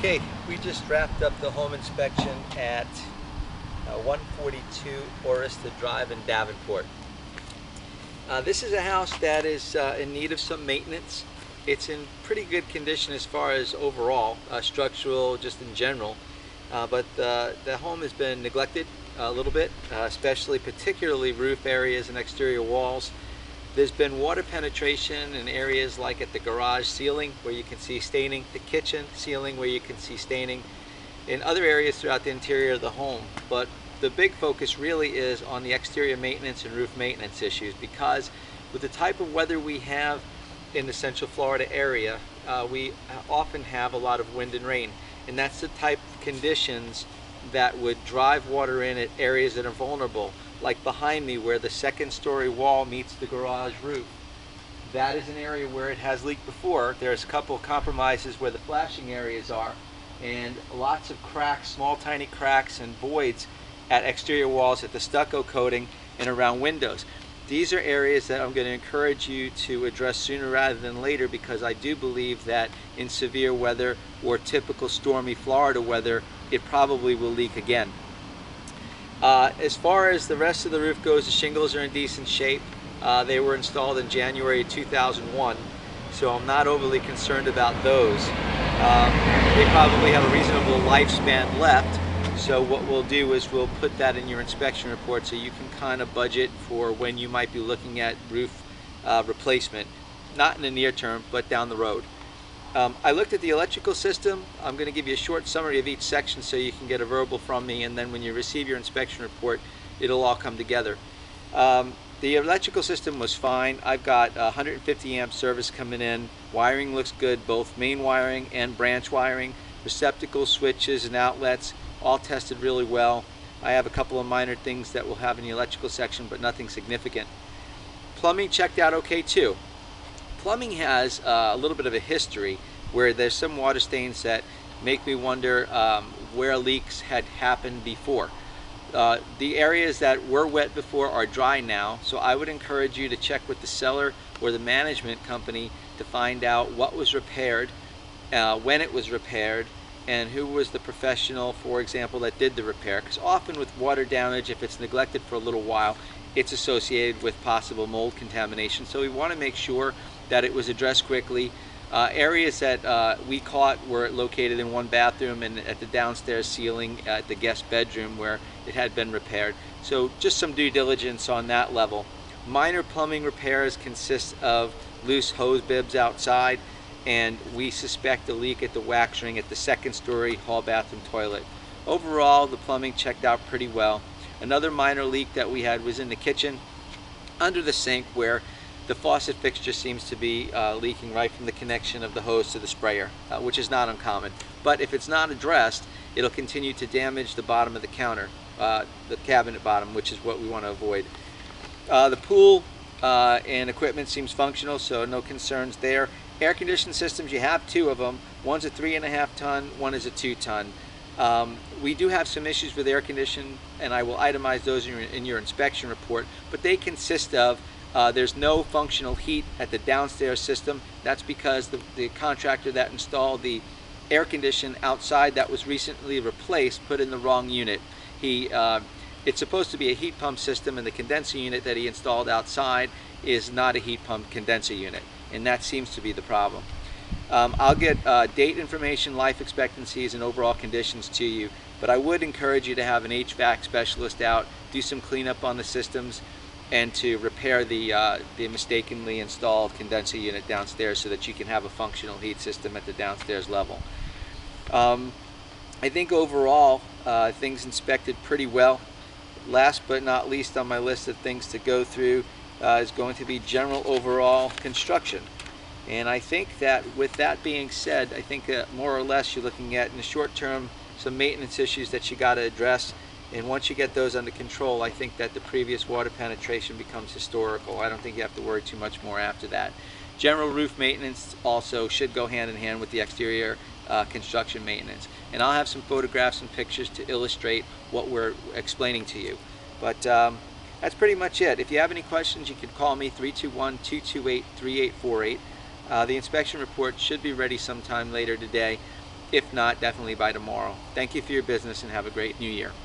Okay, we just wrapped up the home inspection at 142 Orista Drive in Davenport. This is a house that is in need of some maintenance. It's in pretty good condition as far as overall, structural, just in general. But the home has been neglected a little bit, particularly roof areas and exterior walls. There's been water penetration in areas like at the garage ceiling where you can see staining, the kitchen ceiling where you can see staining, in other areas throughout the interior of the home. But the big focus really is on the exterior maintenance and roof maintenance issues, because with the type of weather we have in the Central Florida area, we often have a lot of wind and rain, and that's the type of conditions that would drive water in at areas that are vulnerable, like behind me where the second-story wall meets the garage roof. That is an area where it has leaked before. There's a couple of compromises where the flashing areas are, and lots of cracks, small tiny cracks and voids at exterior walls at the stucco coating and around windows. These are areas that I'm going to encourage you to address sooner rather than later, because I do believe that in severe weather or typical stormy Florida weather, it probably will leak again. As far as the rest of the roof goes, the shingles are in decent shape. They were installed in January 2001, so I'm not overly concerned about those. They probably have a reasonable lifespan left, so what we'll do is we'll put that in your inspection report so you can kind of budget for when you might be looking at roof replacement. Not in the near term, but down the road. I looked at the electrical system. I'm going to give you a short summary of each section so you can get a verbal from me, and then when you receive your inspection report, it'll all come together. The electrical system was fine. I've got 150 amp service coming in. Wiring looks good, both main wiring and branch wiring. Receptacles, switches, and outlets, all tested really well. I have a couple of minor things that we'll have in the electrical section, but nothing significant. Plumbing checked out okay too. Plumbing has a little bit of a history where there's some water stains that make me wonder where leaks had happened before. The areas that were wet before are dry now, so I would encourage you to check with the seller or the management company to find out what was repaired, when it was repaired, and who was the professional, for example, that did the repair. Because often with water damage, if it's neglected for a little while, it's associated with possible mold contamination. So we want to make sure that it was addressed quickly. Areas that we caught were located in one bathroom and at the downstairs ceiling at the guest bedroom where it had been repaired. So just some due diligence on that level. Minor plumbing repairs consist of loose hose bibs outside, and we suspect a leak at the wax ring at the second-story hall bathroom toilet. Overall, the plumbing checked out pretty well. Another minor leak that we had was in the kitchen under the sink, where the faucet fixture seems to be leaking right from the connection of the hose to the sprayer, which is not uncommon. But if it's not addressed, it'll continue to damage the bottom of the counter, the cabinet bottom, which is what we want to avoid. The pool and equipment seems functional, so no concerns there. Air conditioning systems, you have two of them. One's a 3.5 ton, one is a 2 ton. We do have some issues with air conditioning, and I will itemize those in your inspection report, but they consist of there's no functional heat at the downstairs system. That's because the contractor that installed the air condition outside that was recently replaced put in the wrong unit. It's supposed to be a heat pump system, and the condenser unit that he installed outside is not a heat pump condenser unit, and that seems to be the problem. I'll get date information, life expectancies, and overall conditions to you, but I would encourage you to have an HVAC specialist out, do some cleanup on the systems, and to repair the mistakenly installed condenser unit downstairs so that you can have a functional heat system at the downstairs level. I think overall things inspected pretty well. Last but not least on my list of things to go through is going to be general overall construction. And I think that with that being said, I think more or less you're looking at in the short term some maintenance issues that you got to address. And once you get those under control, I think that the previous water penetration becomes historical. I don't think you have to worry too much more after that. General roof maintenance also should go hand in hand with the exterior construction maintenance. And I'll have some photographs and pictures to illustrate what we're explaining to you. But that's pretty much it. If you have any questions, you can call me, 321-228-3848. The inspection report should be ready sometime later today. If not, definitely by tomorrow. Thank you for your business and have a great new year.